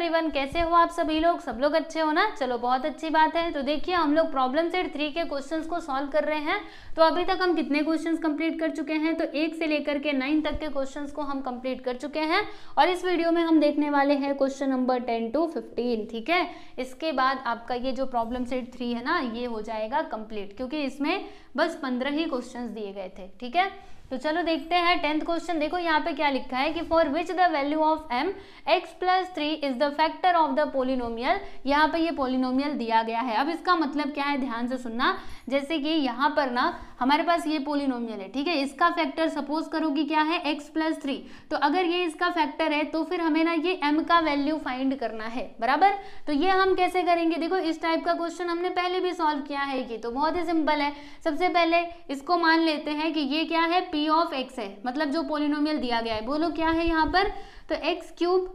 Everyone, कैसे हो आप सभी लोग? सब लोग अच्छे हो ना? चलो बहुत अच्छी बात है। तो देखिए हम लोग प्रॉब्लम सेट 3 के क्वेश्चंस को सॉल्व कर रहे हैं। तो अभी तक हम कितने क्वेश्चंस कंप्लीट कर चुके हैं? तो 1 से लेकर के 9 तक के क्वेश्चंस को हम कंप्लीट कर चुके हैं और इस वीडियो में हम देखने वाले हैं क्वेश्चन नंबर 10 to 15। ठीक है, इसके बाद आपका ये जो प्रॉब्लम सेट 3 है ना, ये हो जाएगा कंप्लीट, क्योंकि इसमें बस 15 ही क्वेश्चंस दिए गए थे। ठीक है, तो चलो देखते हैं 10th क्वेश्चन। देखो यहाँ पे क्या लिखा है कि for which the value of m x+3 is the factor of the polynomial. यहाँ पे ये पोलिनोमियल दिया गया है। अब इसका मतलब क्या है, ध्यान से सुनना। जैसे कि यहाँ पर ना हमारे पास ये पोलिनोमियल है, ठीक है, इसका फैक्टर सपोज करो कि क्या है, x+3। तो अगर ये इसका फैक्टर है तो फिर हमें ना ये m का वैल्यू फाइंड करना है, बराबर। तो ये हम कैसे करेंगे? देखो इस टाइप का क्वेश्चन हमने पहले भी सॉल्व किया है कि, तो बहुत ही सिंपल है। सबसे पहले इसको मान लेते हैं कि ये क्या है, p ऑफ x है, मतलब जो पोलिनोमियल दिया गया है। बोलो क्या है यहाँ पर? तो x³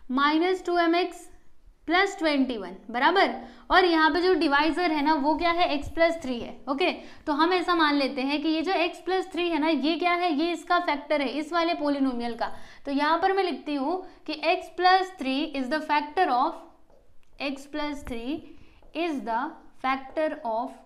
- 2mx + 21 बराबर, और यहाँ पे जो डिवाइजर है ना वो क्या है, x+3 है। ओके, तो हम ऐसा मान लेते हैं कि ये जो x+3 है ना, ये क्या है, ये इसका फैक्टर है इस वाले पोलिनोमियल का। तो यहाँ पर मैं लिखती हूँ कि x+3 is the factor of, x+3 is the factor of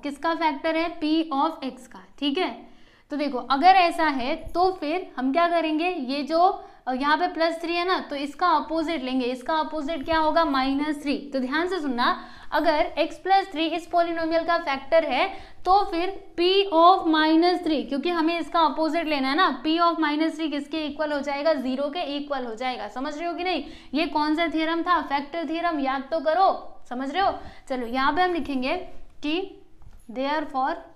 किसका फैक्टर है, p ऑफ x का। ठीक है, तो देखो अगर ऐसा है तो फिर हम क्या करेंगे, ये जो यहाँ पे +3 है ना, तो इसका अपोजिट लेंगे। इसका अपोजिट क्या होगा, -3। तो ध्यान से सुनना, अगर x+3 इस पोलिनोमियल का फैक्टर है तो फिर p ऑफ -3, क्योंकि हमें इसका अपोजिट लेना है ना, p ऑफ -3 किसके इक्वल हो जाएगा, 0 के इक्वल हो जाएगा। समझ रहे हो कि नहीं? ये कौन सा थ्योरम था, फैक्टर थ्योरम, याद तो करो। समझ रहे हो? चलो यहाँ पे हम लिखेंगे कि देयरफॉर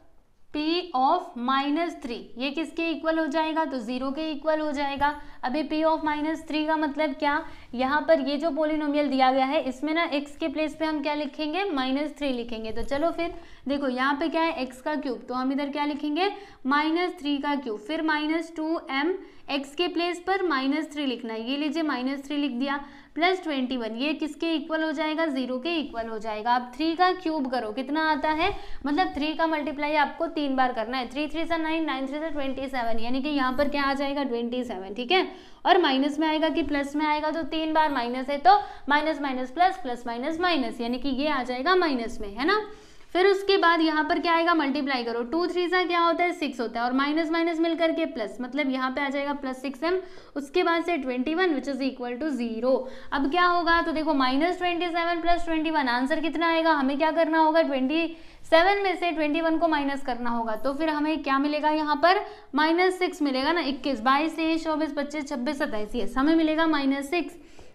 p ऑफ -3 ये किसके इक्वल हो जाएगा, तो 0 के इक्वल हो जाएगा। अभी p ऑफ -3 का मतलब क्या, यहाँ पर ये जो पोलिनोमियल दिया गया है इसमें ना x के प्लेस पे हम क्या लिखेंगे, -3 लिखेंगे। तो चलो फिर देखो यहाँ पे क्या है, x का क्यूब, तो हम इधर क्या लिखेंगे, -3 का क्यूब, फिर -2m x के प्लेस पर -3 लिखना है, ये लीजिए -3 लिख दिया, +21 ये किसके इक्वल हो जाएगा, 0 के इक्वल हो जाएगा। अब 3 का क्यूब करो, कितना आता है, मतलब 3 का मल्टीप्लाई आपको 3 बार करना है। 3 3 9, 9 3 27, यानी कि यहाँ पर क्या आ जाएगा, 27। ठीक है, और माइनस में आएगा कि प्लस में आएगा, तो 3 बार माइनस है तो minus minus plus, plus minus minus, यानी कि ये आ जाएगा माइनस में, है ना। फिर उसके बाद यहाँ पर क्या आएगा, मल्टीप्लाई करो, 2 3 सा क्या होता है, 6 होता है, और माइनस माइनस मिल करके प्लस, मतलब यहाँ पे आ जाएगा +6m। उसके बाद से 21 विच इज इक्वल टू 0। अब क्या होगा, तो देखो -27 + 21 आंसर कितना आएगा, हमें क्या करना होगा, 27 में से 21 को माइनस करना होगा। तो फिर हमें क्या मिलेगा, यहाँ पर -6 मिलेगा ना, 21 22 23 24 25 26 27, यस हमें मिलेगा -6।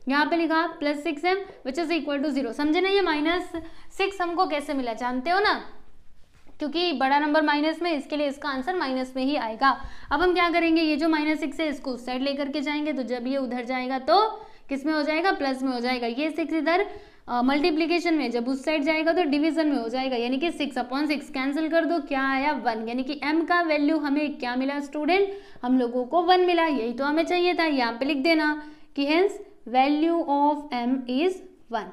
यहाँ पे लिखा +6m which is equal to 0। समझे ना, ये -6 हमको कैसे मिला, जानते हो ना, क्योंकि बड़ा नंबर माइनस में, इसके लिए इसका आंसर माइनस में ही आएगा। अब हम क्या करेंगे, ये जो -6 है इसको उस साइड लेकर के जाएंगे, तो जब ये उधर जाएगा तो किस में हो जाएगा, प्लस में हो जाएगा। ये 6 इधर मल्टीप्लीकेशन में, जब उस साइड जाएगा तो डिवीजन में हो जाएगा, यानी कि 6/6 कैंसिल कर दो, क्या आया, 1, यानी कि m का वैल्यू हमें क्या मिला स्टूडेंट, हम लोगों को 1 मिला। यही तो हमें चाहिए था, यहाँ पे लिख देना कि hence value of m is 1।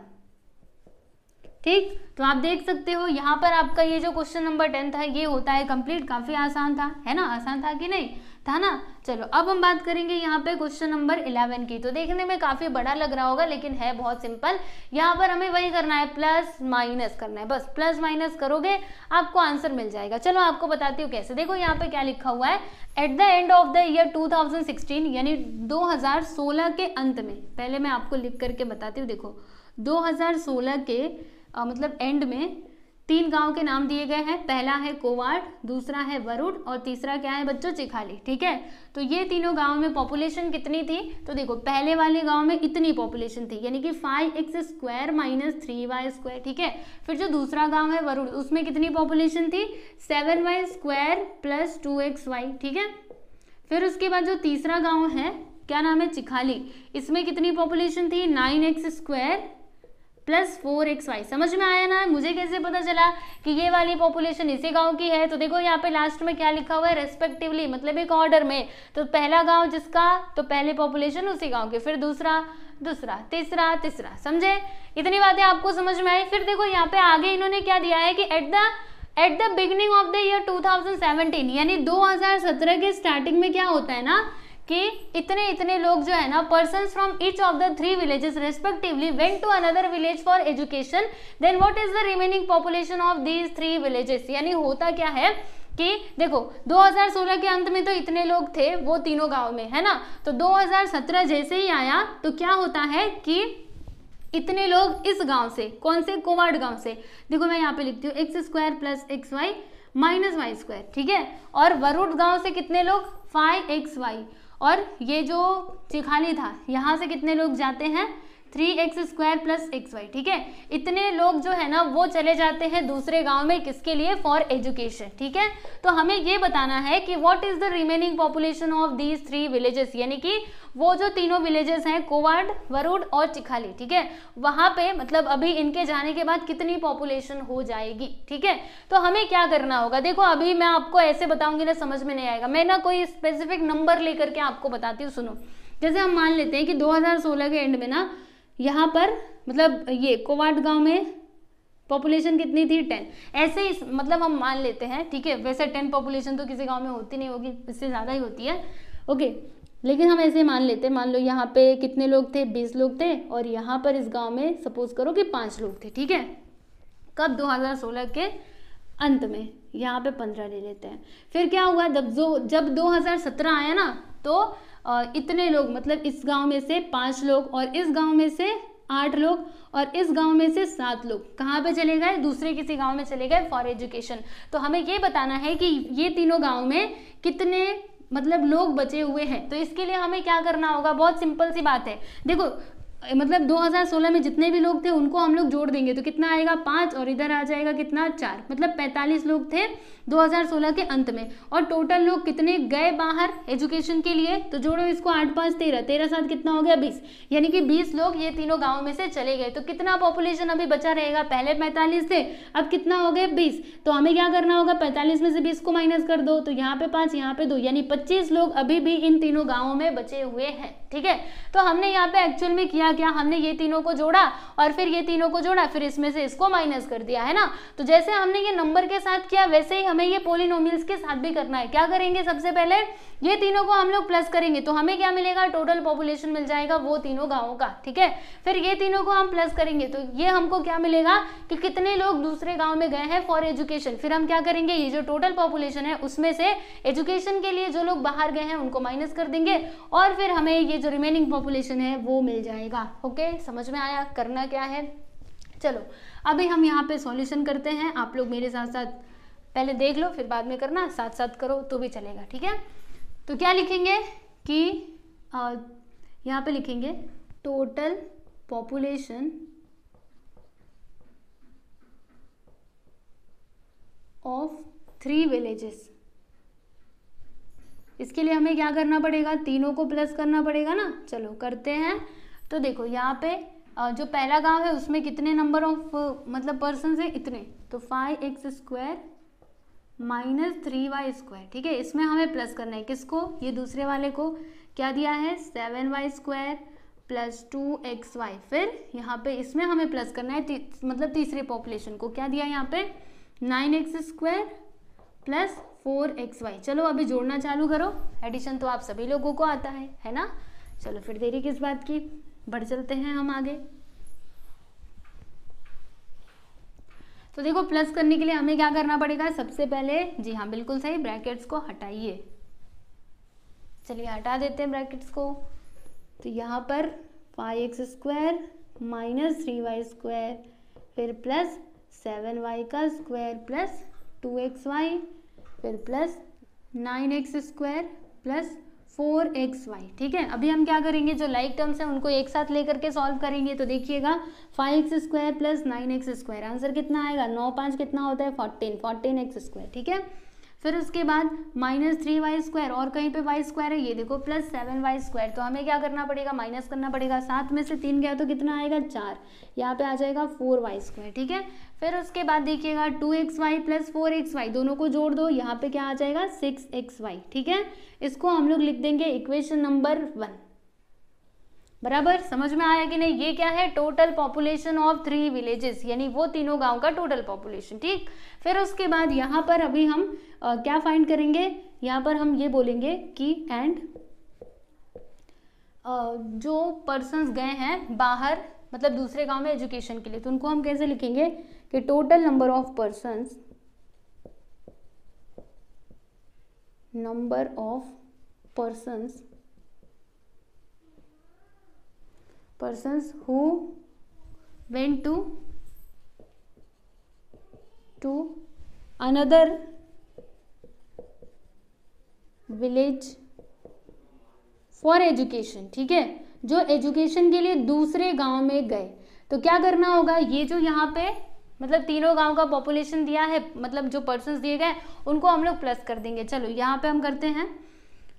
ठीक, तो आप देख सकते हो यहाँ पर आपका ये जो क्वेश्चन नंबर 10 था ये होता है कंप्लीट। काफी आसान था, है ना, आसान था कि नहीं था ना। चलो अब हम बात करेंगे यहाँ पे क्वेश्चन नंबर 11 की। तो देखने में काफी बड़ा लग रहा होगा, लेकिन है बहुत सिंपल। यहाँ पर हमें वही करना है, प्लस माइनस करना है, बस प्लस माइनस करोगे आपको आंसर मिल जाएगा। चलो आपको बताती हूँ कैसे। देखो यहाँ पे क्या लिखा हुआ है, at the end of the year 2016, यानी 2016 के अंत में, पहले मैं आपको लिख करके बताती हूँ। देखो 2016 के मतलब एंड में 3 गांव के नाम दिए गए हैं। पहला है कोवाड़, दूसरा है वरुड, और तीसरा क्या है बच्चों, चिखाली। ठीक है, तो ये तीनों गांव में पॉपुलेशन कितनी थी, तो देखो पहले वाले गांव में इतनी पॉपुलेशन थी, यानी कि 5x² - 3y²। ठीक है, फिर जो दूसरा गांव है वरुड, उसमें कितनी पॉपुलेशन थी, 7y² + 2xy। ठीक है, फिर उसके बाद जो तीसरा गांव है, क्या नाम है, चिखाली, इसमें कितनी पॉपुलेशन थी, 9x² + 4xy। समझ में आया ना, मुझे कैसे पता चला कि ये वाली पॉपुलेशन इसी गांव की है। तो देखो यहाँ पे लास्ट में क्या लिखा हुआ है, रेस्पेक्टिवली, मतलब एक ऑर्डर में। तो पहला गांव जिसका, तो पहले पॉपुलेशन उसी गांव की, फिर दूसरा, तीसरा। समझे, इतनी बातें आपको समझ में आई। फिर देखो यहाँ पे आगे इन्होंने क्या दिया है कि at the beginning of the year 2017, यानी 2017 के स्टार्टिंग में क्या होता है ना कि इतने इतने लोग जो है ना, persons from each of the 3 villages respectively went to another village for education, then what is the remaining population of these 3 villages. यानी होता क्या है कि देखो 2016 के अंत में तो इतने लोग थे वो तीनों गांव में, है ना, तो 2017 जैसे ही आया तो क्या होता है कि इतने लोग इस गांव से, कौन से, कोवाड गांव से, देखो मैं यहाँ पे लिखती हूँ x² + xy - y², ठीक है, और वरुड गांव से कितने लोग 5xy, और ये जो चिखाली था यहाँ से कितने लोग जाते हैं 3x² + xy, ठीक है। इतने लोग जो है ना वो चले जाते हैं दूसरे गांव में, किसके लिए, फॉर एजुकेशन, ठीक है। तो हमें ये बताना है कि what is the remaining population of these 3 villages, यानी कि वो जो तीनों विलेजेस हैं कोवाड, वरुड और चिखाली, ठीक है, वहां पे मतलब अभी इनके जाने के बाद कितनी पॉपुलेशन हो जाएगी, ठीक है। तो हमें क्या करना होगा, देखो अभी मैं आपको ऐसे बताऊंगी ना समझ में नहीं आएगा, मैं ना कोई स्पेसिफिक नंबर लेकर के आपको बताती हूँ। सुनो, जैसे हम मान लेते हैं कि 2016 के एंड में ना यहाँ पर मतलब ये कोवाड गांव में पॉपुलेशन कितनी थी 10, ऐसे ही मतलब हम मान लेते हैं, ठीक है। वैसे 10 पॉपुलेशन तो किसी गांव में होती नहीं होगी, इससे ज़्यादा ही होती है, ओके, लेकिन हम ऐसे मान लेते हैं, मान लो यहाँ पे कितने लोग थे 20 लोग थे, और यहाँ पर इस गांव में सपोज करो कि 5 लोग थे, ठीक है। कब 2016 के अंत में, यहाँ पे 15 ले लेते हैं। फिर क्या हुआ, जब 2017 आया ना तो इतने लोग मतलब इस गांव में से 5 लोग और इस गांव में से 8 लोग और इस गांव में से 7 लोग कहाँ पे चले गए, दूसरे किसी गांव में चले गए फॉर एजुकेशन। तो हमें ये बताना है कि ये तीनों गांव में कितने मतलब लोग बचे हुए हैं। तो इसके लिए हमें क्या करना होगा, बहुत सिंपल सी बात है, देखो मतलब 2016 में जितने भी लोग थे उनको हम लोग जोड़ देंगे तो कितना आएगा 5, और इधर आ जाएगा कितना 4, मतलब 45 लोग थे 2016 के अंत में। और टोटल लोग कितने गए बाहर एजुकेशन के लिए, तो जोड़ो इसको, 8 5 13, 13 7 कितना हो गया 20, यानी कि 20 लोग ये तीनों गाँव में से चले गए। तो कितना पॉपुलेशन अभी बचा रहेगा, पहले 45 थे, अब कितना हो गए 20। तो हमें क्या करना होगा, 45 में से 20 को माइनस कर दो, तो यहाँ पे 5 यहाँ पे 2, यानी 25 लोग अभी भी इन तीनों गाँवों में बचे हुए हैं, ठीक है। तो हमने यहाँ पे एक्चुअल में किया क्या, हमने ये तीनों को जोड़ा और फिर ये तीनों को जोड़ा, फिर इसमें से इसको माइनस कर दिया, है ना। तो जैसे हमने ये नंबर के साथ किया वैसे ही हमें ये पॉलिनोमियल्स के साथ भी करना है। क्या करेंगे, सबसे पहले ये तीनों को हम लोग प्लस करेंगे तो हमें क्या मिलेगा, टोटल पॉपुलेशन मिल जाएगा वो तीनों गांवों का, ठीक है। फिर ये तीनों को हम प्लस करेंगे तो ये हमको क्या मिलेगा कि कितने लोग दूसरे गांव में गए हैं फॉर एजुकेशन। फिर हम क्या करेंगे, ये जो टोटल पॉपुलेशन है उसमें से एजुकेशन के लिए जो लोग बाहर गए हैं उनको माइनस कर देंगे और फिर हमें ये जो रिमेनिंग पॉपुलेशन है वो मिल जाएगा। ओके, समझ में आया करना क्या है। चलो अभी हम यहाँ पे सॉल्यूशन करते हैं, आप लोग मेरे साथ साथ पहले देख लो फिर बाद में करना, साथ साथ करो तो भी चलेगा, ठीक है। तो क्या लिखेंगे कि यहाँ पे लिखेंगे टोटल पॉपुलेशन ऑफ 3 विलेजेस। इसके लिए हमें क्या करना पड़ेगा, तीनों को प्लस करना पड़ेगा ना। चलो करते हैं। तो देखो यहाँ पे जो पहला गांव है उसमें कितने नंबर ऑफ मतलब पर्सन है, इतने, तो 5x² - 3y², ठीक है। इसमें हमें प्लस करना है किसको, ये दूसरे वाले को, क्या दिया है 7y² + 2xy। फिर यहाँ पे इसमें हमें प्लस करना है मतलब तीसरे पॉपुलेशन को, क्या दिया यहाँ पे 9x² + 4xy। चलो अभी जोड़ना चालू करो, एडिशन तो आप सभी लोगों को आता है ना। चलो फिर देरी किस बात की, बढ़ चलते हैं हम आगे। तो देखो प्लस करने के लिए हमें क्या करना पड़ेगा, सबसे पहले, जी हाँ बिल्कुल सही, ब्रैकेट्स को हटाइए। चलिए हटा देते हैं ब्रैकेट्स को। तो यहाँ पर 5x² - 3y², फिर प्लस 7y² + 2xy, फिर प्लस 9x² + 4xy, ठीक है। अभी हम क्या करेंगे, जो लाइक टर्म्स हैं उनको एक साथ लेकर के सॉल्व करेंगे। तो देखिएगा 5x² + 9x², आंसर कितना आएगा, 9 5 कितना होता है 14x², ठीक है। फिर उसके बाद -3y², और कहीं पे y² है, ये देखो प्लस 7y²। तो हमें क्या करना पड़ेगा, माइनस करना पड़ेगा, 7 में से 3 गया तो कितना आएगा 4, यहाँ पे आ जाएगा 4y², ठीक है। फिर उसके बाद देखिएगा 2xy + 4xy, दोनों को जोड़ दो, यहाँ पे क्या आ जाएगा 6xy, ठीक है। इसको हम लोग लिख देंगे इक्वेशन नंबर 1। बराबर, समझ में आया कि नहीं। ये क्या है, टोटल पॉपुलेशन ऑफ 3 विलेजेस, यानी वो तीनों गांव का टोटल पॉपुलेशन, ठीक। फिर उसके बाद यहाँ पर अभी हम क्या फाइंड करेंगे, यहाँ पर हम ये बोलेंगे कि एंड जो पर्सन्स गए हैं बाहर, मतलब दूसरे गांव में एजुकेशन के लिए, तो उनको हम कैसे लिखेंगे कि total number of persons, number of persons who went to another village for education, ठीक है, जो एजुकेशन के लिए दूसरे गांव में गए। तो क्या करना होगा, ये जो यहाँ पे मतलब तीनों गांव का पॉपुलेशन दिया है, मतलब जो पर्सन्स दिए गए उनको हम लोग प्लस कर देंगे। चलो यहाँ पे हम करते हैं,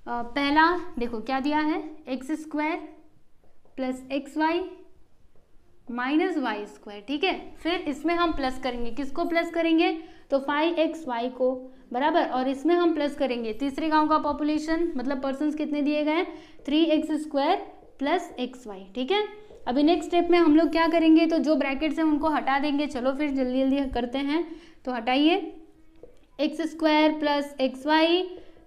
पहला देखो क्या दिया है, x² plus XY minus y², ठीक है। फिर इसमें हम प्लस करेंगे, किसको प्लस करेंगे, तो 5xy को बराबर, और इसमें हम प्लस करेंगे तीसरे गांव का पॉपुलेशन, मतलब पर्सन्स कितने दिए गए, 3x² प्लस XY, ठीक है। अभी नेक्स्ट स्टेप में हम लोग क्या करेंगे, तो जो ब्रैकेट्स हैं उनको हटा देंगे। चलो फिर जल्दी जल्दी करते हैं, तो हटाइए, x² plus XY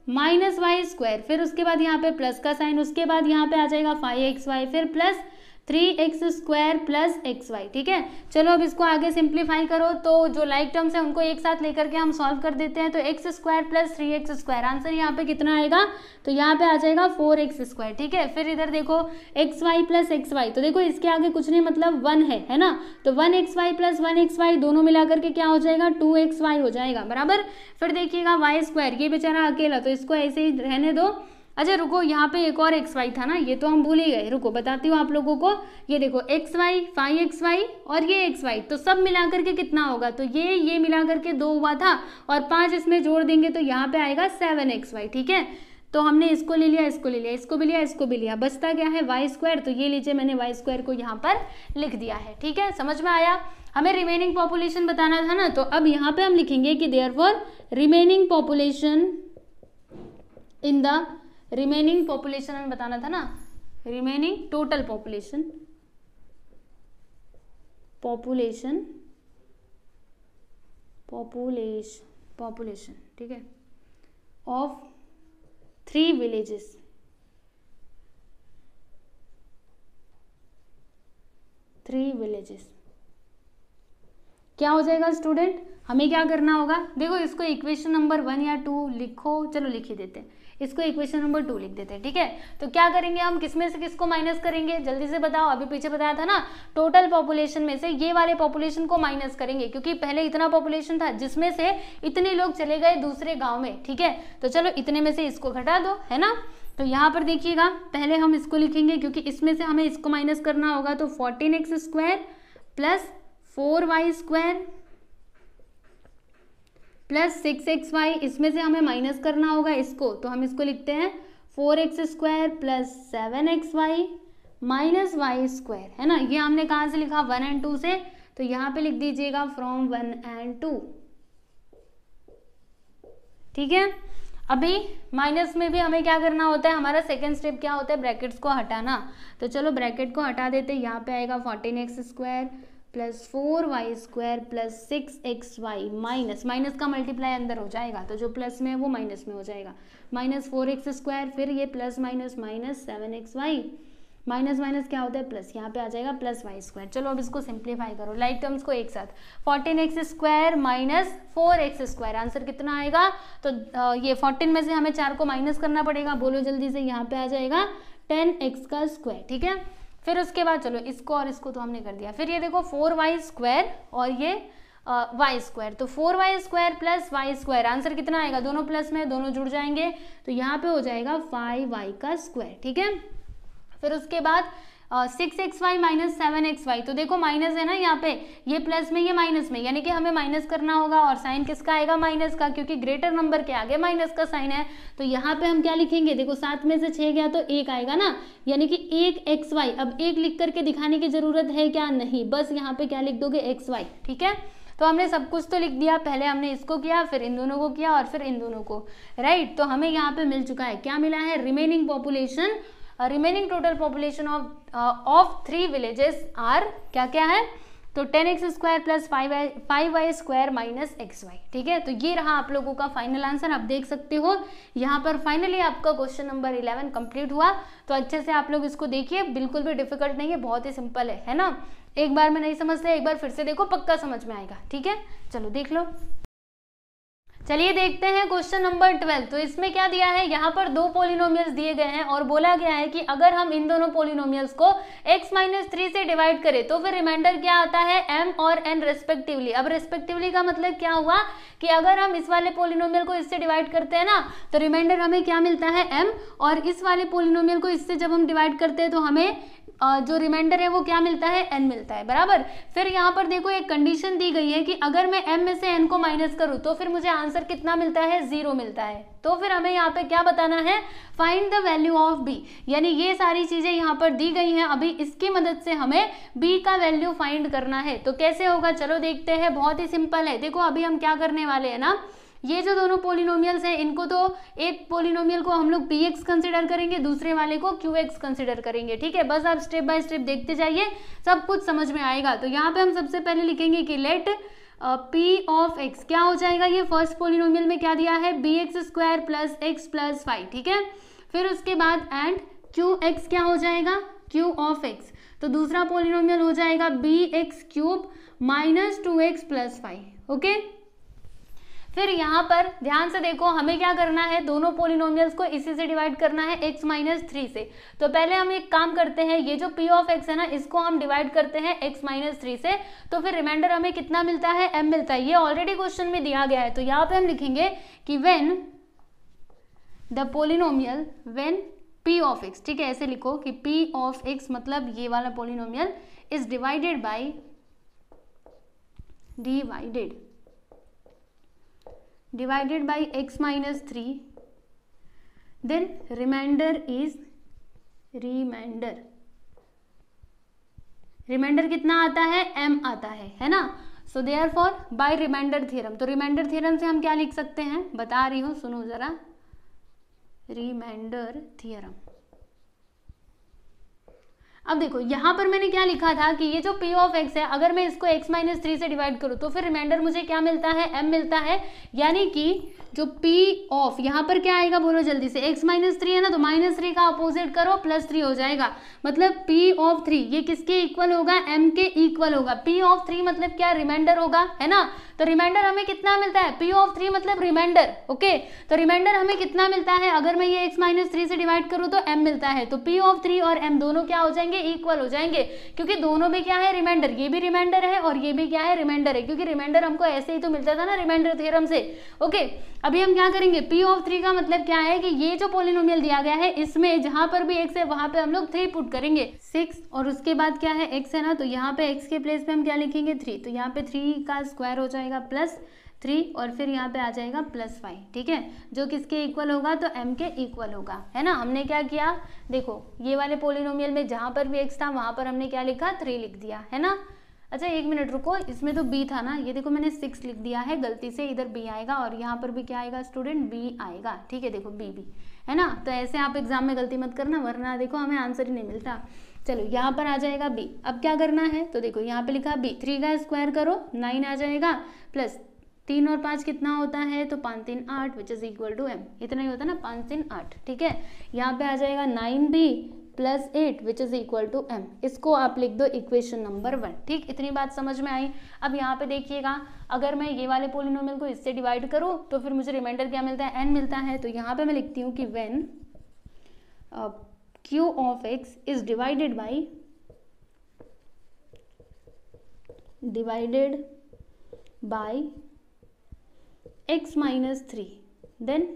minus y², फिर उसके बाद यहाँ पे प्लस का साइन, उसके बाद यहाँ पे आ जाएगा 5xy, फिर प्लस 3x² प्लस XY, ठीक है। चलो अब इसको आगे सिंप्लीफाई करो, तो जो लाइक टर्म्स है उनको एक साथ लेकर के हम सॉल्व कर देते हैं। तो x² प्लस 3x², आंसर यहाँ पे कितना आएगा, तो यहाँ पे आ जाएगा 4x², ठीक है। फिर इधर देखो xy प्लस XY, तो देखो इसके आगे कुछ नहीं, मतलब 1 है ना, तो 1xy प्लस 1xy दोनों मिलाकर के क्या हो जाएगा, 2xy हो जाएगा बराबर। फिर देखिएगा y², ये बेचारा अकेला, तो इसको ऐसे ही रहने दो। अच्छा रुको, यहाँ पे एक और xy था ना, ये तो हम भूल ही गए, रुको बताती हूँ आप लोगों को। ये देखो xy 5xy और ये xy, तो सब मिलाकर के कितना होगा, तो ये मिलाकर के 2 हुआ था, और 5 इसमें जोड़ देंगे तो यहाँ पे आएगा 7xy, ठीक है। तो हमने इसको ले लिया, इसको ले लिया, इसको भी लिया, इसको भी लिया, बचता क्या है y², तो ये लीजिए मैंने y² को यहाँ पर लिख दिया है, ठीक है। समझ में आया, हमें रिमेनिंग पॉपुलेशन बताना था ना, तो अब यहाँ पे हम लिखेंगे कि therefore remaining population in the, remaining population हमें बताना था ना, रिमेनिंग टोटल पॉपुलेशन ठीक है, ऑफ 3 विलेजेस, क्या हो जाएगा स्टूडेंट, हमें क्या करना होगा, देखो इसको इक्वेशन नंबर 1 या 2 लिखो, चलो लिख ही देते हैं, इसको इक्वेशन नंबर 2 लिख देते हैं, ठीक है। तो क्या करेंगे हम, किसमें से किसको माइनस करेंगे, जल्दी से बताओ, अभी पीछे बताया था ना, टोटल पॉपुलेशन में से ये वाले पॉपुलेशन को माइनस करेंगे, क्योंकि पहले इतना पॉपुलेशन था जिसमें से इतने लोग चले गए दूसरे गाँव में, ठीक है। तो चलो इतने में से इसको घटा दो, है ना। तो यहाँ पर देखिएगा, पहले हम इसको लिखेंगे क्योंकि इसमें से हमें इसको माइनस करना होगा, तो 14x² plus 4y² plus 6xy, इसमें से हमें माइनस करना होगा इसको, तो हम इसको लिखते हैं 4x² plus 7xy minus y², है ना। ये हमने कहाँ से लिखा, 1 और 2 से, तो यहाँ पे लिख दीजिएगा फ्रॉम 1 और 2, ठीक है। अभी माइनस में भी हमें क्या करना होता है, हमारा सेकेंड स्टेप क्या होता है, ब्रैकेट्स को हटाना। तो चलो ब्रैकेट को हटा देते, यहाँ पे आएगा 14x² plus 4y² plus 6xy minus का मल्टीप्लाई अंदर हो जाएगा, तो जो प्लस में है वो माइनस में हो जाएगा, माइनस 4x², फिर ये plus minus minus 7xy, minus क्या होता है प्लस, यहाँ पे आ जाएगा प्लस y²। चलो अब इसको सिंप्लीफाई करो, लाइक टर्म्स को एक साथ, 14x² माइनस 4x², आंसर कितना आएगा, तो ये 14 में से हमें 4 को माइनस करना पड़ेगा, बोलो जल्दी से, यहाँ पे आ जाएगा 10x², ठीक है। फिर उसके बाद चलो इसको और इसको तो हमने कर दिया, फिर ये देखो 4y² और ये y², तो 4y² प्लस y², आंसर कितना आएगा, दोनों प्लस में, दोनों जुड़ जाएंगे, तो यहाँ पे हो जाएगा 5y², ठीक है। फिर उसके बाद 6xy माइनस 7xy, तो देखो माइनस है ना यहाँ पे, ये प्लस में ये माइनस में, यानी कि हमें माइनस करना होगा, और साइन किसका आएगा, माइनस का, क्योंकि ग्रेटर नंबर के आगे माइनस का साइन है। तो यहाँ पे हम क्या लिखेंगे, देखो 7 में से 6 गया तो 1 आएगा ना, यानी कि 1xy, अब 1 लिख करके दिखाने की जरूरत है क्या, नहीं, बस यहाँ पे क्या लिख दोगे, xy, ठीक है। तो हमने सब कुछ तो लिख दिया, पहले हमने इसको किया, फिर इन दोनों को किया, और फिर इन दोनों को, राइट। तो हमें यहाँ पे मिल चुका है, क्या मिला है, remaining population, remaining total population of 3 villages are क्या क्या है, तो 10x² plus 5y² minus xy, ठीक है। तो ये रहा आप लोगों का फाइनल आंसर। आप देख सकते हो यहाँ पर फाइनली आपका क्वेश्चन नंबर 11 कंप्लीट हुआ। तो अच्छे से आप लोग इसको देखिए, बिल्कुल भी डिफिकल्ट नहीं है, बहुत ही सिंपल है ना। एक बार में नहीं समझते, एक बार फिर से देखो, पक्का समझ में आएगा, ठीक है। चलो देख लो। चलिए देखते हैं क्वेश्चन नंबर 12। तो इसमें क्या दिया है, यहाँ पर दो पॉलिनोमियल्स दिए गए हैं और बोला गया है कि अगर हम इन दोनों पॉलिनोमियल्स को x-3 से डिवाइड करें तो फिर रिमाइंडर क्या आता है, m और n रेस्पेक्टिवली। अब रेस्पेक्टिवली का मतलब क्या हुआ कि अगर हम इस वाले पॉलिनोमियल को इससे डिवाइड करते हैं ना तो रिमाइंडर हमें क्या मिलता है, m, और इस वाले पॉलिनोमियल को इससे जब हम डिवाइड करते हैं तो हमें जो रिमाइंडर है वो क्या मिलता है, n मिलता है, बराबर। फिर यहाँ पर देखो एक कंडीशन दी गई है कि अगर मैं m में से n को माइनस करूँ तो फिर मुझे आंसर कितना मिलता है, 0 मिलता है। तो फिर हमें यहाँ पे क्या बताना है, find the value of b, यानी ये सारी चीजें यहाँ पर दी गई हैं। अभी इसकी मदद से हमें b का वैल्यू फाइंड करना है। तो कैसे होगा, चलो देखते हैं। बहुत ही सिंपल है। देखो अभी हम क्या करने वाले हैं ना, ये जो दोनों पॉलिनोमियल्स हैं इनको तो एक पॉलिनोमियल को हम लोग px कंसिडर करेंगे, दूसरे वाले को qx कंसिडर करेंगे, ठीक है। बस आप स्टेप बाय स्टेप देखते जाइए, सब कुछ समझ में आएगा। तो यहाँ पे हम सबसे पहले लिखेंगे कि लेट p ऑफ x क्या हो जाएगा, ये फर्स्ट पॉलिनोमियल में क्या दिया है, bx² प्लस x प्लस 5, ठीक है। फिर उसके बाद एंड qx क्या हो जाएगा, q ऑफ x। तो दूसरा पॉलिनोमियल हो जाएगा bx³ minus 2x plus 5, okay. फिर यहाँ पर ध्यान से देखो, हमें क्या करना है, दोनों पॉलिनोमियल्स को इसी से डिवाइड करना है, x-3 से। तो पहले हम एक काम करते हैं, ये जो p ऑफ x है ना, इसको हम डिवाइड करते हैं x-3 से। तो फिर रिमाइंडर हमें कितना मिलता है, m मिलता है। ये ऑलरेडी क्वेश्चन में दिया गया है। तो यहाँ पे हम लिखेंगे कि when the polynomial when p of x, ठीक है, ऐसे लिखो कि p ऑफ x मतलब ये वाला polynomial is divided by divided by x-3, then remainder is remainder कितना आता है, m आता है ना। So therefore by remainder theorem, तो रिमाइंडर थ्योरम से हम क्या लिख सकते हैं, बता रही हूँ, सुनो जरा, रिमाइंडर थ्योरम। अब देखो यहाँ पर मैंने क्या लिखा था कि ये जो p ऑफ x है, अगर मैं इसको x-3 से डिवाइड करूँ तो फिर रिमाइंडर मुझे क्या मिलता है, m मिलता है। यानी कि जो p ऑफ यहाँ पर क्या आएगा, बोलो जल्दी से, x-3 है ना, तो -3 का अपोजिट करो, +3 हो जाएगा। मतलब p ऑफ 3 ये किसके इक्वल होगा, m के इक्वल होगा। p ऑफ 3 मतलब क्या, रिमाइंडर होगा, है ना। तो रिमाइंडर हमें कितना मिलता है, p ऑफ 3 मतलब रिमाइंडर, ओके। तो रिमाइंडर हमें कितना मिलता है, अगर मैं ये x-3 से डिवाइड करूँ तो m मिलता है। तो p ऑफ 3 और m दोनों क्या हो जाएंगे, इक्वल हो जाएंगे, क्योंकि दोनों में क्या है, रिमाइंडर। ये भी रिमाइंडर है और ये भी क्या है, रिमाइंडर है, क्योंकि रिमाइंडर हमको ऐसे ही तो मिलता था ना रिमाइंडर थ्योरम से, ओके। अभी हम क्या करेंगे, p ऑफ 3 का मतलब क्या है कि ये जो पॉलिनोमियल दिया गया है इसमें जहां पर भी x है वहां पे हम लोग 3 पुट करेंगे, 6, और उसके बाद क्या है, x है ना, तो यहाँ पे x के प्लेस पे हम क्या लिखेंगे, 3। तो यहाँ पे 3 का स्क्वायर हो जाएगा +3 और फिर यहाँ पे आ जाएगा +5, ठीक है, जो किसके इक्वल होगा, तो m के इक्वल होगा, है ना। हमने क्या किया, देखो ये वाले पॉलिनोमियल में जहां पर भी x था वहां पर हमने क्या लिखा, 3 लिख दिया, है ना। अच्छा एक मिनट रुको, इसमें तो b था ना, ये देखो मैंने 6 लिख दिया है गलती से, इधर b आएगा और यहाँ पर भी क्या आएगा स्टूडेंट, b आएगा, ठीक है। देखो b है ना। तो ऐसे आप एग्जाम में गलती मत करना, वरना देखो हमें आंसर ही नहीं मिलता। चलो यहाँ पर आ जाएगा b। अब क्या करना है, तो देखो यहाँ पे लिखा b, 3 का स्क्वायर करो 9 आ जाएगा, प्लस 3 और 5 कितना होता है, तो 5 3 8 which is equal to m, इतना ही होता है ना, 5 3 8, ठीक है। यहाँ पे आ जाएगा 9b plus 8 which is equal to m। इसको आप लिख दो इक्वेशन नंबर 1, ठीक। इतनी बात समझ में आई। अब यहाँ पे देखिएगा, अगर मैं ये वाले पॉलिनोमियल को इससे डिवाइड करूँ तो फिर मुझे रिमाइंडर क्या मिलता है, n मिलता है। तो यहाँ पे मैं लिखती हूँ कि when q of x is divided by x-3, then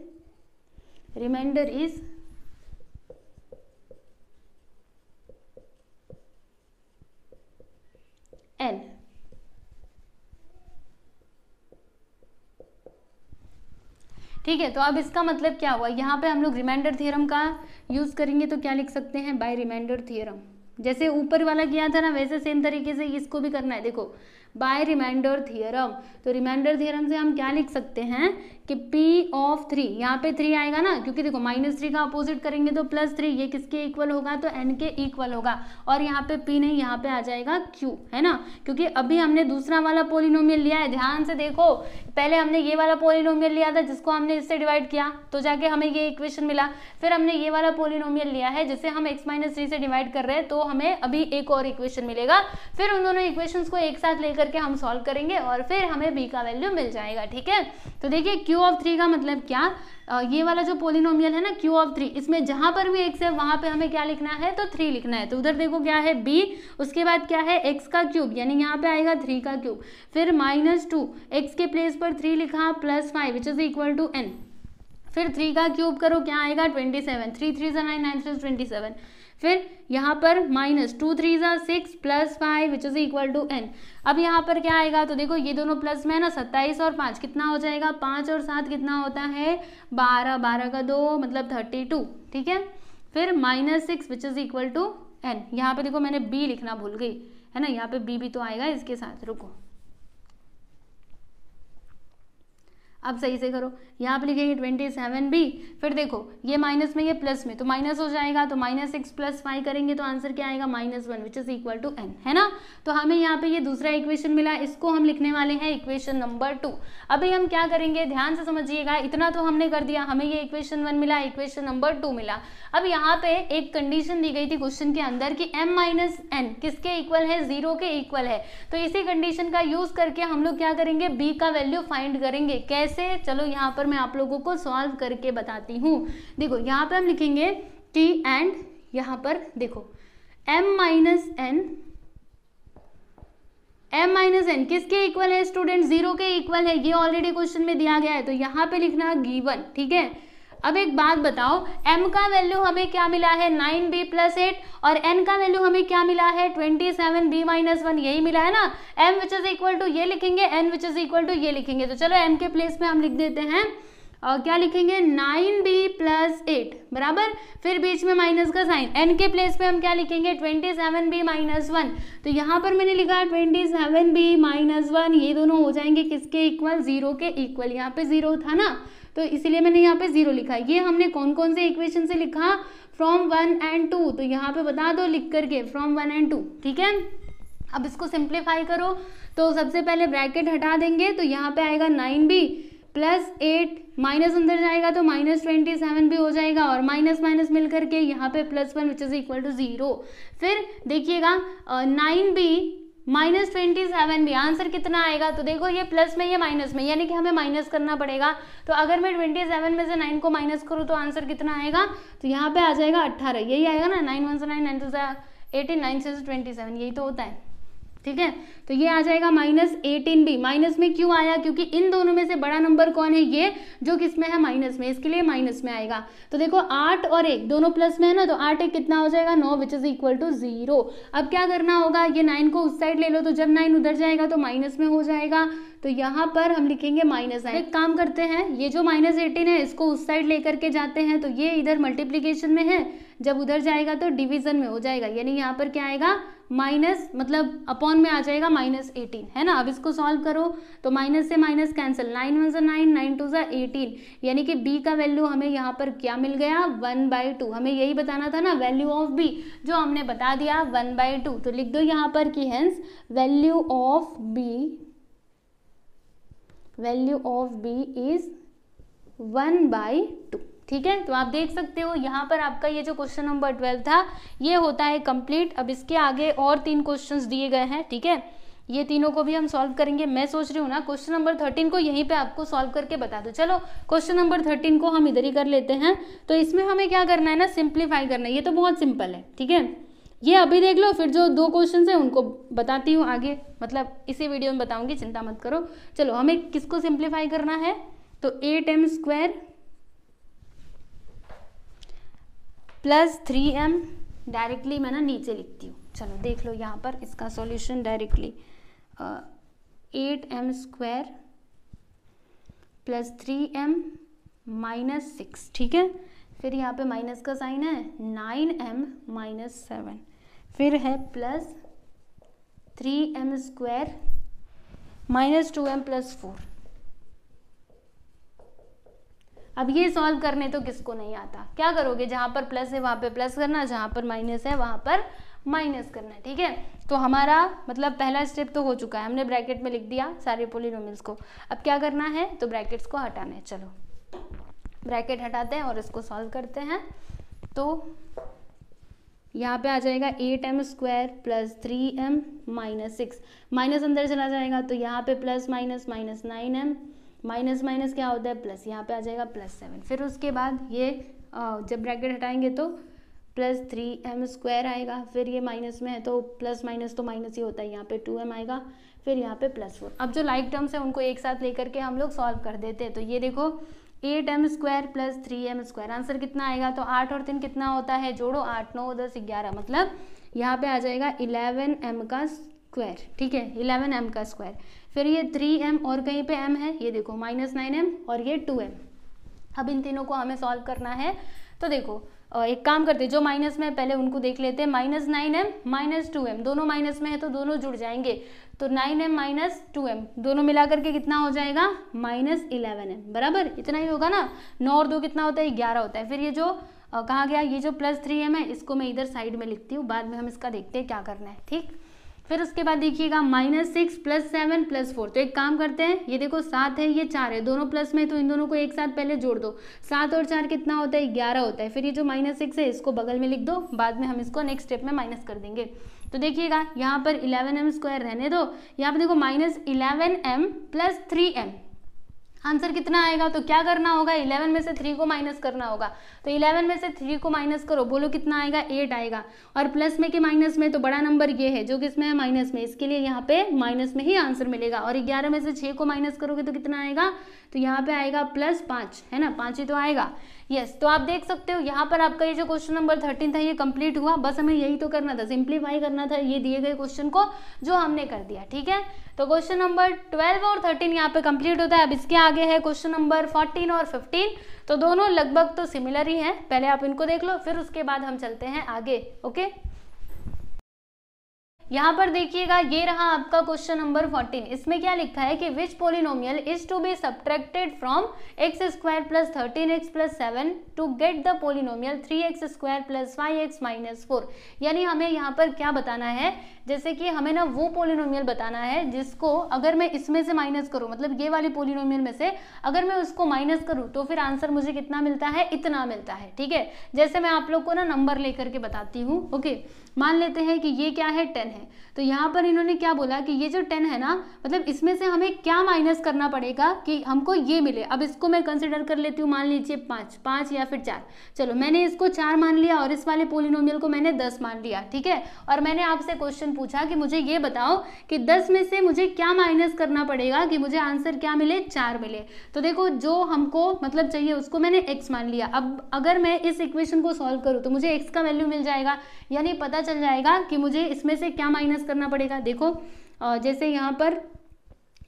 remainder is n। ठीक है, तो अब इसका मतलब क्या हुआ, यहाँ पे हम लोग रिमाइंडर थ्योरम का यूज करेंगे तो क्या लिख सकते हैं, बाय रिमाइंडर थ्योरम। जैसे ऊपर वाला किया था ना वैसे सेम तरीके से इसको भी करना है। देखो बाय रिमाइंडर थ्योरम। तो रिमाइंडर थ्योरम से हम क्या लिख सकते हैं कि P ऑफ 3, यहाँ पे 3 आएगा ना, क्योंकि देखो -3 का अपोजिट करेंगे तो +3, ये किसके इक्वल होगा, तो n के इक्वल होगा। और यहाँ पे P नहीं, यहाँ पे आ जाएगा Q, है ना, क्योंकि अभी हमने दूसरा वाला पोलिनोमियल लिया है। ध्यान से देखो, पहले हमने ये वाला पोलिनोमियल लिया था जिसको हमने इससे डिवाइड किया तो जाके हमें ये इक्वेशन मिला। फिर हमने ये वाला पोलिनोमियल लिया है जिसे हम x-3 से डिवाइड कर रहे हैं, तो हमें अभी एक और इक्वेशन मिलेगा। फिर उन दोनों इक्वेशंस को एक साथ लेकर के हम सॉल्व करेंगे और फिर हमें b का वैल्यू मिल जाएगा। ठीक है, तो देखिए Q ऑफ 3 का मतलब क्या, ये वाला जो पोलिनोमियल है ना Q ऑफ 3, इसमें जहां पर भी x है वहां पे हमें क्या लिखना है, तो 3 लिखना है। तो उधर देखो क्या है b, उसके बाद क्या है x का क्यूब, यानी यहाँ पे आएगा 3 का क्यूब, फिर -2, x के प्लेस पर 3 लिखा, +5 which is equal to n, फिर 3 का क्यूब करो क्या आएगा 27, 3 3 9 9 3 27, फिर यहाँ पर -2 3 6 +5 which is equal to n। अब यहाँ पर क्या आएगा, तो देखो ये दोनों प्लस में है ना, 27 और 5 कितना हो जाएगा, 5 और 7 कितना होता है 12, 12 का 2 मतलब 32। ठीक है, फिर -6 which is equal to n। यहाँ पे देखो मैंने b लिखना भूल गई, है ना, यहाँ पे b भी तो आएगा इसके साथ, रुको अब सही से करो, यहाँ पे लिखेंगे 27b, फिर देखो ये माइनस में ये प्लस में, तो माइनस हो जाएगा, तो -6 + 5 करेंगे तो आंसर क्या आएगा -1 which is equal to n, है ना। तो हमें यहाँ पे ये दूसरा इक्वेशन मिला, इसको हम लिखने वाले हैं इक्वेशन नंबर 2। अभी हम क्या करेंगे, ध्यान से समझिएगा, इतना तो हमने कर दिया, हमें ये इक्वेशन 1 मिला, इक्वेशन नंबर 2 मिला। अब यहाँ पे एक कंडीशन दी गई थी क्वेश्चन के अंदर कि m-n किसके इक्वल है, 0 के इक्वल है। तो इसी कंडीशन का यूज करके हम लोग क्या करेंगे, b का वैल्यू फाइंड करेंगे। कैसे, चलो यहाँ पर मैं आप लोगों को सॉल्व करके बताती हूँ। देखो यहाँ पे हम लिखेंगे t एंड यहाँ पर देखो m-n किसके इक्वल है स्टूडेंट, 0 के इक्वल है, ये ऑलरेडी क्वेश्चन में दिया गया है, तो यहाँ पे लिखना गिवन। ठीक है, अब एक बात बताओ, m का वैल्यू हमें क्या मिला है 9b + 8 और n का वैल्यू हमें क्या मिला है 27b - 1, यही मिला है ना। m which is equal to ये लिखेंगे, n which is equal to ये लिखेंगे। तो चलो m के प्लेस में हम लिख देते हैं और क्या लिखेंगे 9b + 8 बराबर, फिर बीच में माइनस का साइन, n के प्लेस पे हम क्या लिखेंगे 27b - 1। तो यहाँ पर मैंने लिखा 27b - 1, ये दोनों हो जाएंगे किसके इक्वल, 0 के इक्वल। यहाँ पे 0 था ना, तो इसीलिए मैंने यहाँ पे 0 लिखा। ये हमने कौन कौन से इक्वेशन से लिखा, फ्रॉम 1 and 2, तो यहाँ पे बता दो लिख करके फ्रॉम 1 and 2। ठीक है, अब इसको सिंप्लीफाई करो, तो सबसे पहले ब्रैकेट हटा देंगे, तो यहाँ पे आएगा 9b + 8, माइनस अंदर जाएगा तो -27 भी हो जाएगा, और माइनस माइनस मिल करके यहाँ पे +1 विच इज इक्वल टू 0। फिर देखिएगा 9b -27 भी, आंसर कितना आएगा, तो देखो ये प्लस में ये माइनस में, यानी कि हमें माइनस करना पड़ेगा। तो अगर मैं 27 में से 9 को माइनस करूँ तो आंसर कितना आएगा, तो यहाँ पे आ जाएगा 18, यही आएगा ना, 9 1 से 9, 9 2 से 18, 9 से 27, यही तो होता है। ठीक है, तो ये आ जाएगा -18b। माइनस में क्यों आया, क्योंकि इन दोनों में से बड़ा नंबर कौन है, ये जो किसमें है माइनस में, इसके लिए माइनस में आएगा। तो देखो 8 और 1 दोनों प्लस में है ना, तो 8 1 कितना हो जाएगा 9 विच इज इक्वल टू 0। अब क्या करना होगा, ये 9 को उस साइड ले लो, तो जब 9 उधर जाएगा तो माइनस में हो जाएगा, तो यहाँ पर हम लिखेंगे -9। एक काम करते हैं, ये जो -18 है इसको उस साइड लेकर के जाते हैं, तो ये इधर मल्टीप्लीकेशन में है, जब उधर जाएगा तो डिवीजन में हो जाएगा, यानी यहाँ पर क्या आएगा माइनस, मतलब अपॉन में आ जाएगा -18, है ना। अब इसको सॉल्व करो, तो माइनस से माइनस कैंसिल, 9 1 से 9, 9 2 से 18, यानी कि b का वैल्यू हमें यहाँ पर क्या मिल गया 1/2। हमें यही बताना था ना, वैल्यू ऑफ b, जो हमने बता दिया 1/2। तो लिख दो यहाँ पर कि hence value of b is 1/2। ठीक है, तो आप देख सकते हो यहाँ पर आपका ये जो क्वेश्चन नंबर 12 था ये होता है कंप्लीट। अब इसके आगे और 3 क्वेश्चंस दिए गए हैं। ठीक है, ये तीनों को भी हम सॉल्व करेंगे। मैं सोच रही हूँ ना क्वेश्चन नंबर 13 को यहीं पे आपको सॉल्व करके बता दो। चलो क्वेश्चन नंबर 13 को हम इधर ही कर लेते हैं। तो इसमें हमें क्या करना है ना, सिंप्लीफाई करना है। ये तो बहुत सिंपल है। ठीक है, ये अभी देख लो, फिर जो 2 क्वेश्चन है उनको बताती हूँ आगे, मतलब इसी वीडियो में बताऊंगी, चिंता मत करो। चलो हमें किसको सिंप्लीफाई करना है, तो 8m² + 3m, डायरेक्टली मैं ना नीचे लिखती हूँ। चलो देख लो यहाँ पर इसका सॉल्यूशन डायरेक्टली, 8m² + 3m - 6। ठीक है, फिर यहाँ पे माइनस का साइन है, 9m - 7, फिर है +3m² -2m+4। अब ये सॉल्व करने तो किसको नहीं आता, क्या करोगे, जहां पर प्लस है वहां पे प्लस करना, जहां पर माइनस है वहां पर माइनस करना है, ठीक है। तो हमारा मतलब पहला स्टेप तो हो चुका है, हमने ब्रैकेट में लिख दिया सारे पॉलिनोमियल्स को। अब क्या करना है, तो ब्रैकेट्स को हटाना है। चलो ब्रैकेट हटाते हैं और इसको सॉल्व करते हैं। तो यहाँ पे आ जाएगा 8m² + 3m - 6, माइनस अंदर चला जाएगा तो यहाँ पे plus minus -9m, minus minus क्या होता है प्लस, यहाँ पे आ जाएगा +7। फिर उसके बाद ये जब ब्रैकेट हटाएंगे तो +3m² आएगा, फिर ये माइनस में है तो प्लस माइनस तो माइनस ही होता है, यहाँ पे 2m आएगा, फिर यहाँ पे +4। अब जो लाइक टर्म्स है उनको एक साथ लेकर के हम लोग सॉल्व कर देते हैं। तो ये देखो 8m² + 3m², आंसर कितना आएगा, तो 8 और 3 कितना होता है, जोड़ो, 8 9 10 11, मतलब यहाँ पे आ जाएगा 11m², ठीक है, 11m²। फिर ये 3m और कहीं पे m है, ये देखो -9m और ये 2m। अब इन तीनों को हमें सॉल्व करना है। तो देखो एक काम करते हैं, जो माइनस में है पहले उनको देख लेते हैं। -9m - 2m, दोनों माइनस में है तो दोनों जुड़ जाएंगे, तो 9m - 2m दोनों मिला करके कितना हो जाएगा, -11m, बराबर इतना ही होगा ना। 9 और 2 कितना होता है, 11 होता है। फिर ये जो कहाँ गया, ये जो +3m है इसको मैं इधर साइड में लिखती हूँ, बाद में हम इसका देखते हैं क्या करना है, ठीक। फिर उसके बाद देखिएगा -6 + 7 + 4, तो एक काम करते हैं, ये देखो 7 है ये 4 है, दोनों प्लस में, तो इन दोनों को एक साथ पहले जोड़ दो। 7 और 4 कितना होता है, 11 होता है। फिर ये जो -6 है इसको बगल में लिख दो, बाद में हम इसको नेक्स्ट स्टेप में माइनस कर देंगे। तो देखिएगा यहाँ पर 11m² रहने दो, यहाँ पर देखो -11m + 3m, आंसर कितना आएगा, तो क्या करना होगा, 11 में से 3 को माइनस करना होगा। तो 11 में से 3 को माइनस करो, बोलो कितना आएगा, 8 आएगा। और प्लस में कि माइनस में, तो बड़ा नंबर ये है जो किसमें है, माइनस में, इसके लिए यहाँ पे माइनस में ही आंसर मिलेगा। और 11 में से 6 को माइनस करोगे तो कितना आएगा, तो यहाँ पे आएगा +5, है ना, 5 ही तो आएगा। यस, तो आप देख सकते हो यहाँ पर आपका ये जो क्वेश्चन नंबर 13 था ये कंप्लीट हुआ। बस हमें यही तो करना था, सिंप्लीफाई करना था ये दिए गए क्वेश्चन को, जो हमने कर दिया, ठीक है। तो क्वेश्चन नंबर 12 और 13 यहाँ पे कंप्लीट होता है। अब इसके आगे है क्वेश्चन नंबर 14 और 15, तो दोनों लगभग तो सिमिलर ही हैं, पहले आप इनको देख लो, फिर उसके बाद हम चलते हैं आगे, ओके। यहाँ पर देखिएगा ये रहा आपका क्वेश्चन नंबर 14। इसमें क्या लिखा है कि which polynomial is to be subtracted from x² + 13x + 7 to get the polynomial 3x² + 5x - 4। यानी हमें यहाँ पर क्या बताना है, जैसे कि हमें ना वो पोलिनोमियल बताना है जिसको अगर मैं इसमें से माइनस करूँ, मतलब ये वाली पोलिनोमियल में से अगर मैं उसको माइनस करूँ तो फिर आंसर मुझे कितना मिलता है, इतना मिलता है, ठीक है। जैसे मैं आप लोग को ना नंबर लेकर के बताती हूँ, ओके। मान लेते हैं कि ये क्या है, 10 है, तो यहाँ पर इन्होंने क्या बोला कि ये जो 10 है ना, मतलब इसमें से हमें क्या माइनस करना पड़ेगा कि हमको ये मिले। अब इसको मैं कंसिडर कर लेती हूँ, मान लीजिए 5 या फिर 4, चलो मैंने इसको 4 मान लिया और इस वाले पोलिनोमियल को मैंने 10 मान लिया, ठीक है। और मैंने आपसे क्वेश्चन पूछा कि मुझे ये बताओ कि 10 में से मुझे क्या माइनस करना पड़ेगा कि मुझे आंसर क्या मिले, 4 मिले। तो देखो जो हमको मतलब चाहिए उसको मैंने x मान लिया। अब अगर मैं इस इक्वेशन को सॉल्व करूँ तो मुझे x का वैल्यू मिल जाएगा, यानी पता चल जाएगा कि मुझे इसमें से क्या माइनस करना पड़ेगा। देखो जैसे यहाँ पर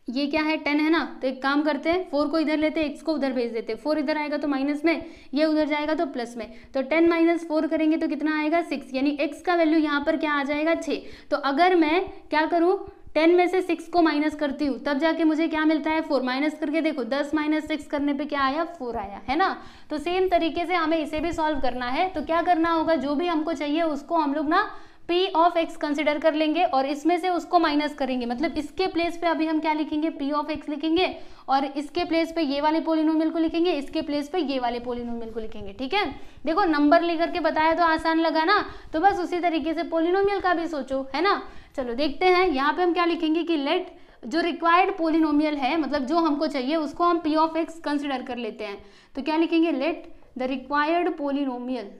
ये क्या है, 10 है ना, तो एक काम करते हैं 4 को इधर लेते हैं, x को उधर भेज देते हैं। 4 इधर आएगा तो माइनस में, ये उधर जाएगा तो प्लस में, तो 10 - 4 करेंगे तो कितना आएगा, 6, यानी x का वैल्यू यहाँ पर क्या आ जाएगा, 6। तो अगर मैं क्या करूँ, 10 में से 6 को माइनस करती हूँ तब जाके मुझे क्या मिलता है, 4। माइनस करके देखो 10 - 6 करने पे क्या आया, 4 आया, है ना। तो सेम तरीके से हमें इसे भी सॉल्व करना है। तो क्या करना होगा, जो भी हमको चाहिए उसको हम लोग ना P of x कंसिडर कर लेंगे और इसमें से उसको माइनस करेंगे। मतलब इसके प्लेस पे अभी हम क्या लिखेंगे, P of x लिखेंगे, और इसके प्लेस पे ये वाले पोलिनोमियल को लिखेंगे, इसके प्लेस पे ये वाले पोलिनोमियल को लिखेंगे, ठीक है। देखो नंबर लेकर के बताया तो आसान लगा ना, तो बस उसी तरीके से पोलिनोमियल का भी सोचो, है ना। चलो देखते हैं, यहाँ पे हम क्या लिखेंगे कि लेट जो रिक्वायर्ड पोलिनोमियल है, मतलब जो हमको चाहिए उसको हम P of x कंसिडर कर लेते हैं। तो क्या लिखेंगे, let the required polynomial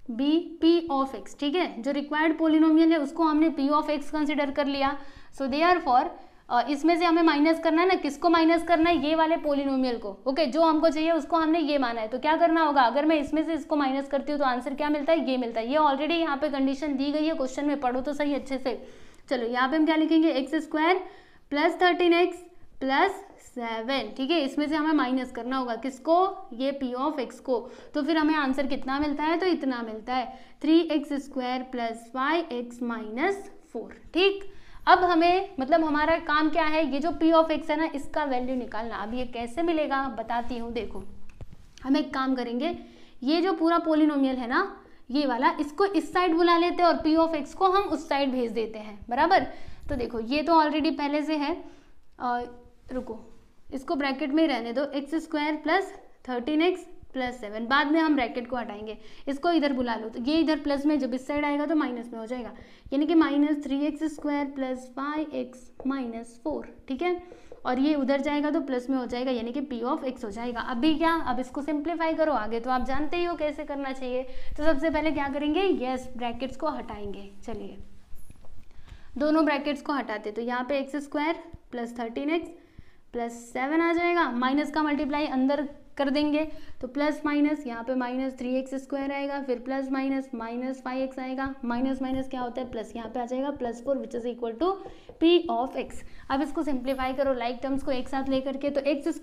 be P of x, ठीक है। जो रिक्वायर्ड पोलिनोमियल है उसको हमने P of x कंसिडर कर लिया। सो देयरफॉर इसमें से हमें माइनस करना है ना, किसको माइनस करना है, ये वाले पोलिनोमियल को, ओके। जो हमको चाहिए उसको हमने ये माना है। तो क्या करना होगा, अगर मैं इसमें से इसको माइनस करती हूँ तो आंसर क्या मिलता है, ये मिलता है। ये ऑलरेडी यहाँ पे कंडीशन दी गई है, क्वेश्चन में पढ़ो तो सही अच्छे से। चलो यहाँ पे हम क्या लिखेंगे, x² + 13x +7, ठीक है। इसमें से हमें माइनस करना होगा किसको, ये p ऑफ x को। तो फिर हमें आंसर कितना मिलता है, तो इतना मिलता है 3x² + 5x - 4, ठीक। अब हमें मतलब हमारा काम क्या है, ये जो p ऑफ x है ना, इसका वैल्यू निकालना। अब ये कैसे मिलेगा बताती हूँ। देखो हम एक काम करेंगे, ये जो पूरा पोलिनोमियल है ना, ये वाला, इसको इस साइड बुला लेते हैं और p ऑफ x को हम उस साइड भेज देते हैं, बराबर। तो देखो ये तो ऑलरेडी पहले से है, रुको इसको ब्रैकेट में ही रहने दो, x² + 13x + 7, बाद में हम ब्रैकेट को हटाएंगे, इसको इधर बुला लो। तो ये इधर प्लस में, जब इस साइड आएगा तो माइनस में हो जाएगा, यानी कि -3x² + 5x - 4, ठीक है। और ये उधर जाएगा तो प्लस में हो जाएगा, यानी कि p ऑफ x हो जाएगा। अभी क्या, अब इसको सिंप्लीफाई करो, आगे तो आप जानते ही हो कैसे करना चाहिए। तो सबसे पहले क्या करेंगे, यस ब्रैकेट्स को हटाएंगे। चलिए दोनों ब्रैकेट्स को हटाते, तो यहाँ पे x² + 13x + 7 आ जाएगा, माइनस का मल्टीप्लाई अंदर कर देंगे तो प्लस माइनस, यहाँ पे -3x² आएगा, फिर प्लस माइनस -5x आएगा, माइनस माइनस क्या होता है प्लस, यहाँ पे आ जाएगा +4 which is equal to p of x। अब इसको सिंप्लीफाई करो, लाइक टर्म्स को एक साथ लेकर के, तो x²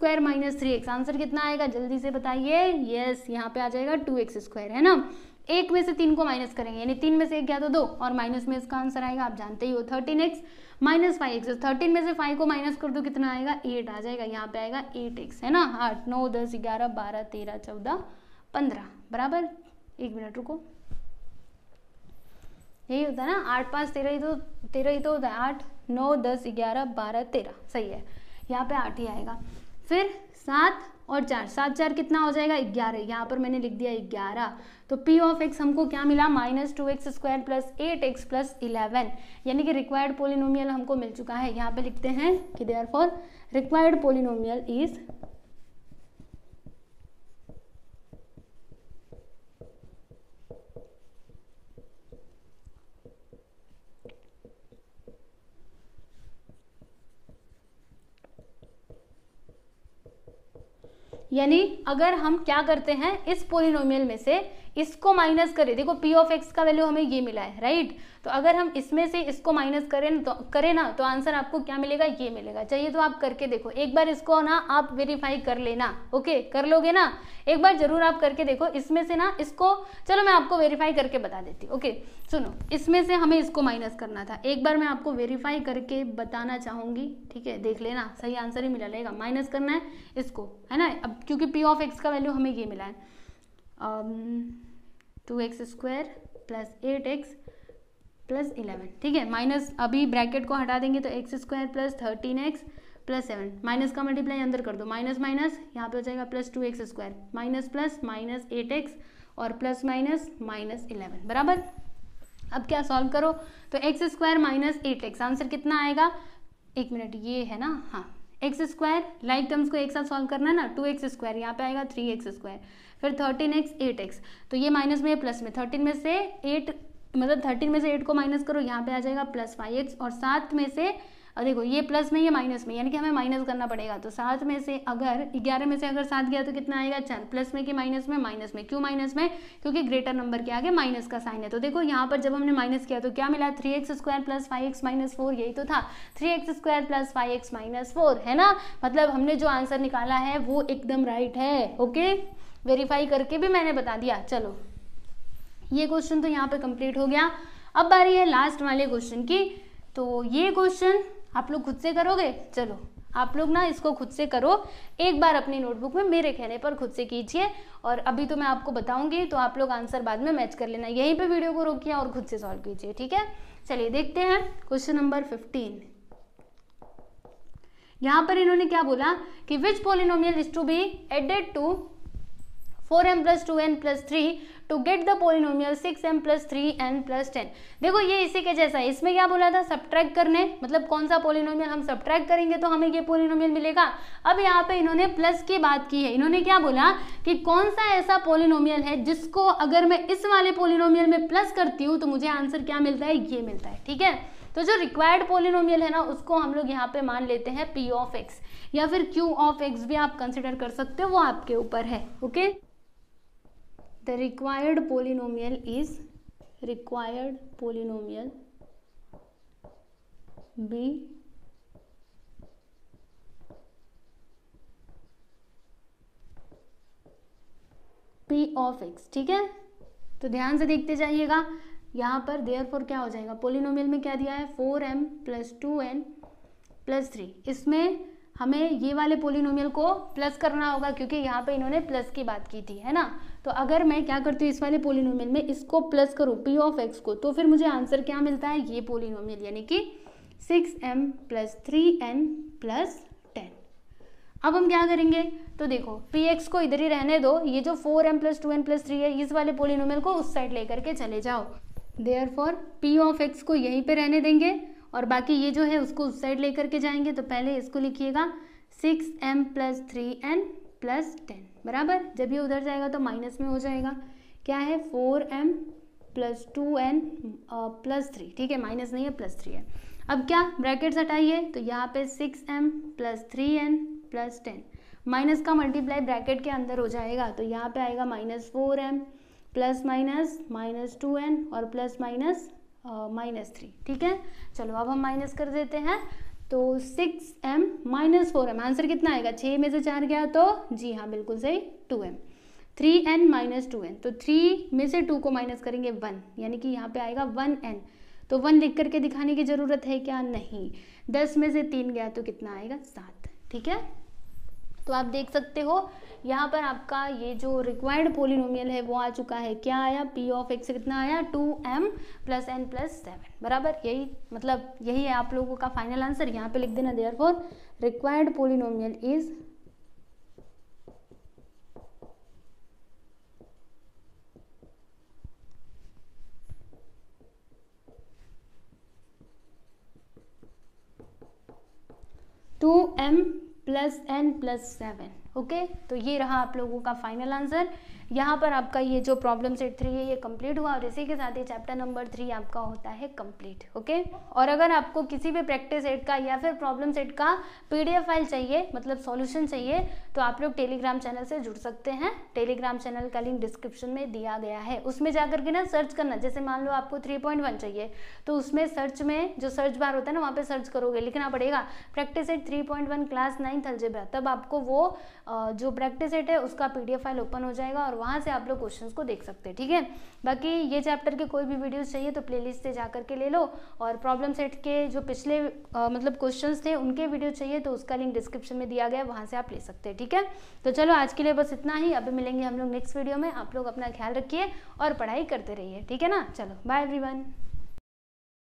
- 3x, आंसर कितना आएगा जल्दी से बताइए। यस यहाँ पे आ जाएगा 2x², है ना। एक में से 3 को माइनस करेंगे, यानी 3 में से 1 गया तो 2, और माइनस में इसका आंसर आएगा, आप जानते ही हो 13x - 5x। 13 में से 5 को माइनस कर दो, कितना आएगा 8 आ जाएगा, यहाँ पे आएगा 8x, है ना। 8 9 10 11 12 13 14 15, बराबर। 1 मिनट रुको, यही होता है ना, 8 5 13 ही तो होता है, 8 9 10 11 12 13, सही है, यहाँ पे 8 ही आएगा। फिर 7 और 4, 7 4 कितना हो जाएगा 11, यहाँ पर मैंने लिख दिया 11। तो p ऑफ x हमको क्या मिला, -2x² + 8x + 11, यानी कि रिक्वायर्ड पोलिनोमियल हमको मिल चुका है। यहाँ पे लिखते हैं कि देयरफॉर रिक्वायर्ड पोलिनोमियल इज यानी अगर हम क्या करते हैं, इस पोलिनोमियल में से इसको माइनस करें, देखो p ऑफ x का वैल्यू हमें ये मिला है, राइट। तो अगर हम इसमें से इसको माइनस करें ना तो आंसर आपको क्या मिलेगा, ये मिलेगा। चाहिए तो आप करके देखो, एक बार इसको ना आप वेरीफाई कर लेना, ओके कर लोगे ना, एक बार जरूर आप करके देखो। इसमें से ना इसको, चलो मैं आपको वेरीफाई करके बता देती हूँ, ओके सुनो। इसमें से हमें इसको माइनस करना था, एक बार मैं आपको वेरीफाई करके बताना चाहूँगी, ठीक है, देख लेना, सही आंसर ही मिला रहेगा। माइनस करना है इसको, है ना, अब क्योंकि p ऑफ x का वैल्यू हमें ये मिला है, 2x² + 8x + 11, ठीक है। माइनस अभी ब्रैकेट को हटा देंगे तो x² + 13x + 7, माइनस का मल्टीप्लाई अंदर कर दो, माइनस माइनस यहाँ पे हो जाएगा +2x², माइनस प्लस -8x और प्लस माइनस -11, बराबर। अब क्या सॉल्व करो, तो x² - 8x, आंसर कितना आएगा, 1 मिनट, ये है ना, हाँ x², लाइक टर्म्स को एक साथ सॉल्व करना है ना, 2x², यहाँ पे आएगा 3x², फिर 13x 8x, तो ये माइनस में प्लस में, 13 में से 8 मतलब 13 में से 8 को माइनस करो, यहाँ पे आ जाएगा +5x, और 7 में से देखो ये प्लस में ये माइनस में, यानी कि हमें माइनस करना पड़ेगा। तो 7 में से अगर 11 में से अगर 7 गया तो कितना आएगा 4, प्लस में कि माइनस में, माइनस में। क्यों माइनस में, क्योंकि ग्रेटर नंबर के आगे माइनस का साइन है। तो देखो यहाँ पर जब हमने माइनस किया तो क्या मिला, 3x² + 5x - 4, यही तो था, 3x² + 5x - 4, है ना। मतलब हमने जो आंसर निकाला है वो एकदम राइट है, ओके, वेरीफाई करके भी मैंने बता दिया। चलो ये क्वेश्चन तो यहाँ पे कंप्लीट हो गया। अब बारी है लास्ट वाले क्वेश्चन की। तो ये क्वेश्चन आप लोग खुद से करोगे, चलो आप लोग ना इसको खुद से करो, एक बार अपनी नोटबुक में मेरे कहने पर खुद से कीजिए, और अभी तो मैं आपको बताऊंगी तो आप लोग आंसर बाद में मैच कर लेना। यहीं पे वीडियो को रोकिए और खुद से सॉल्व कीजिए, ठीक है। चलिए देखते हैं क्वेश्चन नंबर 15। यहाँ पर इन्होंने क्या बोला कि which polynomial is to be added to 4m + 2n + 3 to get the polynomial 6m + 3n + 10। देखो ये इसी के जैसा है, इसमें क्या बोला था, सब्ट्रैक्ट करने, मतलब कौन सा पोलिनोमियल हम सब्ट्रैक्ट करेंगे तो हमें ये पोलिनोमियल मिलेगा। अब यहाँ पे इन्होंने प्लस की बात की है, इन्होंने क्या बोला कि कौन सा ऐसा पोलिनोमियल है जिसको अगर मैं इस वाले पोलिनोमियल में प्लस करती हूँ तो मुझे आंसर क्या मिलता है, ये मिलता है, ठीक है। तो जो रिक्वायर्ड पोलिनोमियल है ना उसको हम लोग यहाँ पे मान लेते हैं p ऑफ x, या फिर q ऑफ x भी आप कंसिडर कर सकते हो, वो आपके ऊपर है, okay. The required polynomial is b P of x, ठीक है। तो ध्यान से देखते जाइएगा, यहाँ पर देयरफॉर क्या हो जाएगा, पोलिनोमियल में क्या दिया है 4m + 2n + 3, इसमें हमें ये वाले पोलिनोमियल को प्लस करना होगा क्योंकि यहाँ पे इन्होंने प्लस की बात की थी, है ना। तो अगर मैं क्या करती हूँ, इस वाले पोलिनोमियल में इसको प्लस करूँ पी ऑफ एक्स को, तो फिर मुझे आंसर क्या मिलता है, ये पोलिनोमियल, यानी कि 6m + 3n + 10। अब हम क्या करेंगे, तो देखो पी एक्स को इधर ही रहने दो, ये जो 4m + 2n + 3 है, इस वाले पोलिनोमियल को उस साइड लेकर के चले जाओ। देयरफॉर पी ऑफ एक्स को यहीं पे रहने देंगे और बाकी ये जो है उसको उस साइड लेकर के जाएंगे। तो पहले इसको लिखिएगा 6m + 3n + 10 बराबर, जब ये उधर जाएगा तो माइनस में हो जाएगा, क्या है 4m + 2n + 3, ठीक है, माइनस नहीं है +3 है। अब क्या ब्रैकेट्स हटाइए, तो यहाँ पे 6m + 3n + 10, माइनस का मल्टीप्लाई ब्रैकेट के अंदर हो जाएगा, तो यहाँ पे आएगा -4m ± -2n और ±3, ठीक है। चलो अब हम माइनस कर देते हैं, तो 6m - 4m, आंसर कितना आएगा, 6 में से 4 गया तो जी हाँ बिल्कुल सही 2m, 3n - 2n, तो 3 में से 2 को माइनस करेंगे 1, यानी कि यहाँ पे आएगा 1n, तो 1 लिख करके दिखाने की ज़रूरत है क्या, नहीं। 10 में से 3 गया तो कितना आएगा 7, ठीक है। तो आप देख सकते हो यहाँ पर आपका ये जो रिक्वायर्ड पोलिनोमियल है वो आ चुका है, क्या आया, पी ऑफ एक्स कितना आया 2m + n + 7 बराबर, यही मतलब यही है आप लोगों का फाइनल आंसर। यहाँ पे लिख देना therefore required polynomial is m + n + 7, okay. तो ये रहा आप लोगों का फाइनल आंसर। यहाँ पर आपका ये जो प्रॉब्लम सेट 3 है ये कंप्लीट हुआ और इसी के साथ ही चैप्टर नंबर 3 आपका होता है कंप्लीट, ओके। और अगर आपको किसी भी प्रैक्टिस सेट का या फिर प्रॉब्लम सेट का PDF फाइल चाहिए, मतलब सॉल्यूशन चाहिए, तो आप लोग टेलीग्राम चैनल से जुड़ सकते हैं। टेलीग्राम चैनल का लिंक डिस्क्रिप्शन में दिया गया है, उसमें जाकर के ना सर्च करना, जैसे मान लो आपको 3.1 चाहिए तो उसमें सर्च में जो सर्च बार होता है ना वहाँ पे सर्च करोगे, लिखना पड़ेगा practice set 3.1 class 9th algebra, तब आपको वो जो प्रैक्टिस सेट है उसका PDF फाइल ओपन हो जाएगा और वहाँ से आप लोग क्वेश्चंस को देख सकते हैं, ठीक है। बाकी ये चैप्टर के कोई भी वीडियोस चाहिए तो प्लेलिस्ट से जाकर के ले लो, और प्रॉब्लम सेट के जो पिछले मतलब क्वेश्चंस थे उनके वीडियो चाहिए तो उसका लिंक डिस्क्रिप्शन में दिया गया है, वहाँ से आप ले सकते हैं, ठीक है। तो चलो आज के लिए बस इतना ही, अभी मिलेंगे हम लोग नेक्स्ट वीडियो में। आप लोग अपना ख्याल रखिए और पढ़ाई करते रहिए, ठीक है ना। चलो बाय एवरीवन।